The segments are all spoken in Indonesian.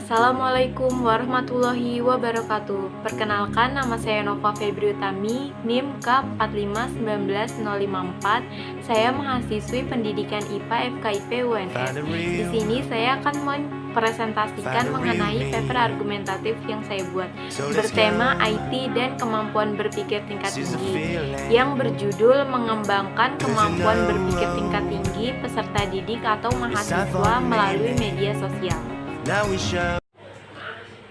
Assalamualaikum warahmatullahi wabarakatuh. Perkenalkan, nama saya Nova Febri Utami, NIM K4519054. Saya mahasiswi pendidikan IPA FKIP UNS. Di sini saya akan mempresentasikan mengenai paper argumentatif yang saya buat bertema IT dan kemampuan berpikir tingkat tinggi yang berjudul mengembangkan kemampuan berpikir tingkat tinggi peserta didik atau mahasiswa melalui media sosial.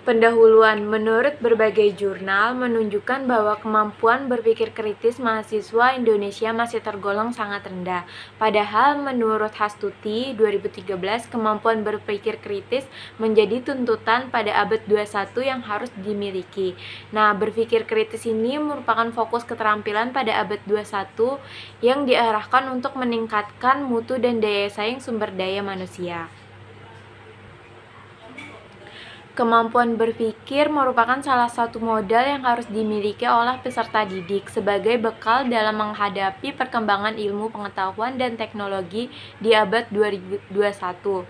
Pendahuluan, menurut berbagai jurnal menunjukkan bahwa kemampuan berpikir kritis mahasiswa Indonesia masih tergolong sangat rendah. Padahal menurut Hastuti 2013, kemampuan berpikir kritis menjadi tuntutan pada abad 21 yang harus dimiliki. Nah, berpikir kritis ini merupakan fokus keterampilan pada abad 21 yang diarahkan untuk meningkatkan mutu dan daya saing sumber daya manusia. Kemampuan berpikir merupakan salah satu modal yang harus dimiliki oleh peserta didik sebagai bekal dalam menghadapi perkembangan ilmu pengetahuan dan teknologi di abad 2021.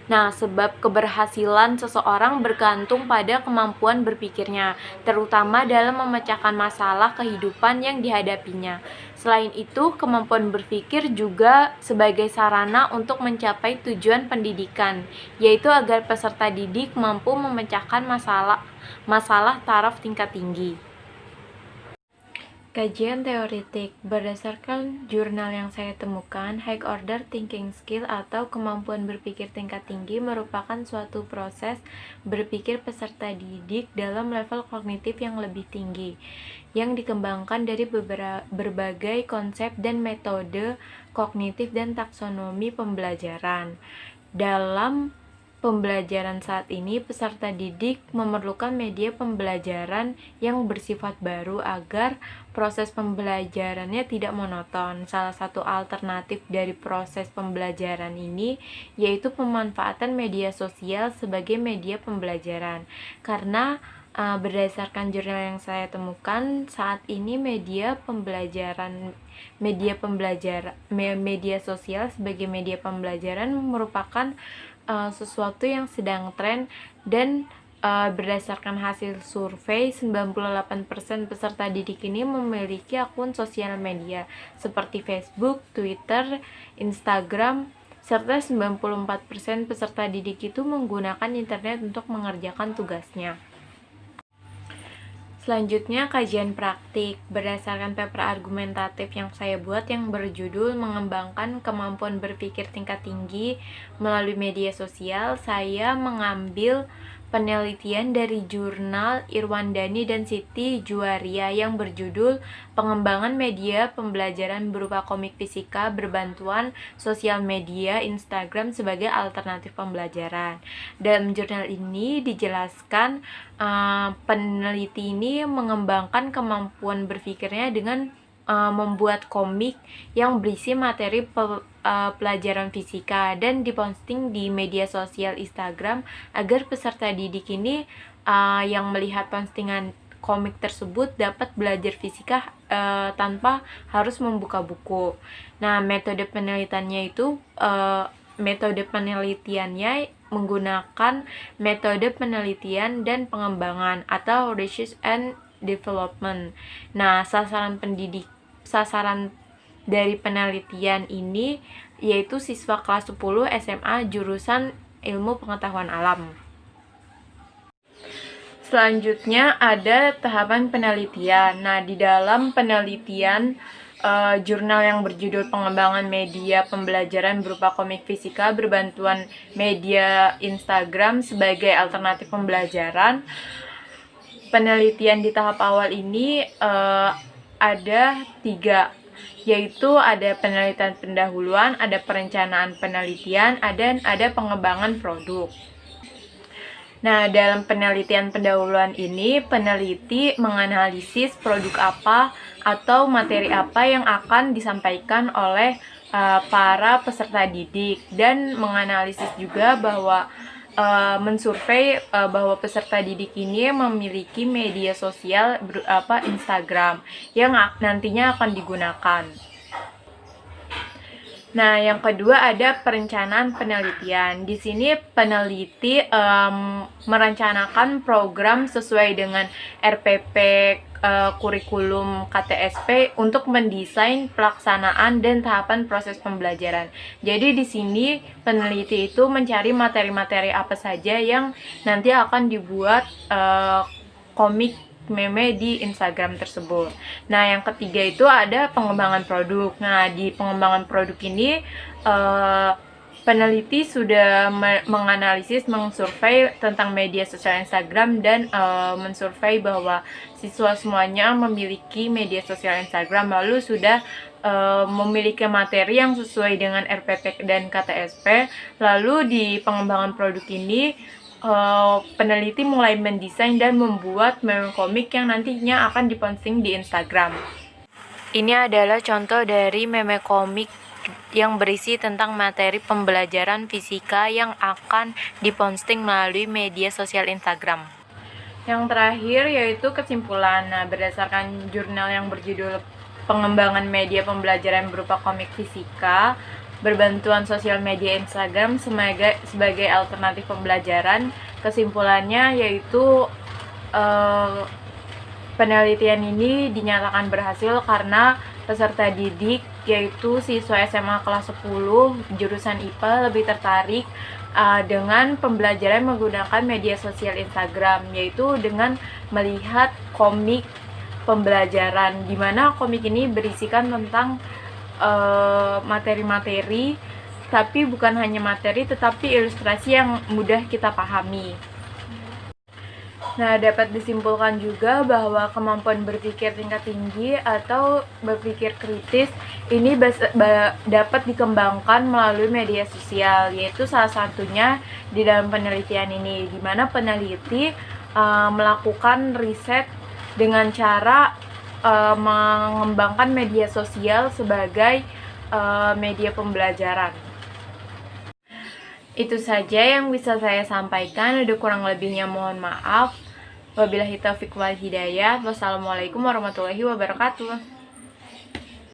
Nah, sebab keberhasilan seseorang bergantung pada kemampuan berpikirnya, terutama dalam memecahkan masalah kehidupan yang dihadapinya. Selain itu, kemampuan berpikir juga sebagai sarana untuk mencapai tujuan pendidikan, yaitu agar peserta didik mampu memecahkan masalah taraf tingkat tinggi. Kajian teoretik berdasarkan jurnal yang saya temukan, high order thinking skill atau kemampuan berpikir tingkat tinggi merupakan suatu proses berpikir peserta didik dalam level kognitif yang lebih tinggi, yang dikembangkan dari berbagai konsep dan metode kognitif dan taksonomi pembelajaran. Dalam pembelajaran saat ini, peserta didik memerlukan media pembelajaran yang bersifat baru agar proses pembelajarannya tidak monoton. Salah satu alternatif dari proses pembelajaran ini yaitu pemanfaatan media sosial sebagai media pembelajaran. Karena berdasarkan jurnal yang saya temukan, saat ini media sosial sebagai media pembelajaran merupakan sesuatu yang sedang tren dan berdasarkan hasil survei, 98% peserta didik ini memiliki akun sosial media seperti Facebook, Twitter, Instagram, serta 94% peserta didik itu menggunakan internet untuk mengerjakan tugasnya. Selanjutnya, kajian praktik berdasarkan paper argumentatif yang saya buat yang berjudul mengembangkan kemampuan berpikir tingkat tinggi melalui media sosial. Saya mengambil penelitian dari jurnal Irwandani dan Siti Juwaria yang berjudul pengembangan media pembelajaran berupa komik fisika berbantuan sosial media Instagram sebagai alternatif pembelajaran. Dalam jurnal ini dijelaskan peneliti ini mengembangkan kemampuan berpikirnya dengan membuat komik yang berisi materi pelajaran fisika dan diposting di media sosial Instagram agar peserta didik ini yang melihat postingan komik tersebut dapat belajar fisika tanpa harus membuka buku. Nah, metode penelitiannya menggunakan metode penelitian dan pengembangan atau research and development. Nah, sasaran dari penelitian ini yaitu siswa kelas 10 SMA jurusan Ilmu Pengetahuan Alam. Selanjutnya ada tahapan penelitian. Nah, di dalam penelitian jurnal yang berjudul pengembangan media pembelajaran berupa komik fisika berbantuan media Instagram sebagai alternatif pembelajaran. Penelitian di tahap awal ini ada 3, yaitu ada penelitian pendahuluan, ada perencanaan penelitian, dan ada pengembangan produk. Nah, dalam penelitian pendahuluan ini, peneliti menganalisis produk apa atau materi apa yang akan disampaikan oleh para peserta didik dan menganalisis juga bahwa mensurvei bahwa peserta didik ini memiliki media sosial Instagram yang nantinya akan digunakan. Nah, yang kedua ada perencanaan penelitian. Di sini peneliti merencanakan program sesuai dengan RPP kurikulum KTSP untuk mendesain pelaksanaan dan tahapan proses pembelajaran. Jadi di sini peneliti itu mencari materi-materi apa saja yang nanti akan dibuat komik meme di Instagram tersebut. Nah, yang ketiga itu ada pengembangan produk. Nah, di pengembangan produk ini peneliti sudah menganalisis, mengsurvei tentang media sosial Instagram dan mensurvei bahwa siswa semuanya memiliki media sosial Instagram, lalu sudah memiliki materi yang sesuai dengan RPP dan KTSP. Lalu di pengembangan produk ini peneliti mulai mendesain dan membuat meme komik yang nantinya akan diposting di Instagram. Ini adalah contoh dari meme komik yang berisi tentang materi pembelajaran fisika yang akan diposting melalui media sosial Instagram. Yang terakhir yaitu kesimpulan. Nah, berdasarkan jurnal yang berjudul Pengembangan Media Pembelajaran berupa komik fisika, berbantuan sosial media Instagram sebagai alternatif pembelajaran. Kesimpulannya yaitu penelitian ini dinyatakan berhasil karena peserta didik yaitu siswa SMA kelas 10 jurusan IPA lebih tertarik dengan pembelajaran menggunakan media sosial Instagram, yaitu dengan melihat komik pembelajaran, di mana komik ini berisikan tentang materi-materi, tapi bukan hanya materi tetapi ilustrasi yang mudah kita pahami. Nah, dapat disimpulkan juga bahwa kemampuan berpikir tingkat tinggi atau berpikir kritis ini dapat dikembangkan melalui media sosial, yaitu salah satunya di dalam penelitian ini, di mana peneliti melakukan riset dengan cara mengembangkan media sosial sebagai media pembelajaran. Itu saja yang bisa saya sampaikan, ada kurang lebihnya mohon maaf. Wabillahi taufiq wal hidayah. Wassalamualaikum warahmatullahi wabarakatuh.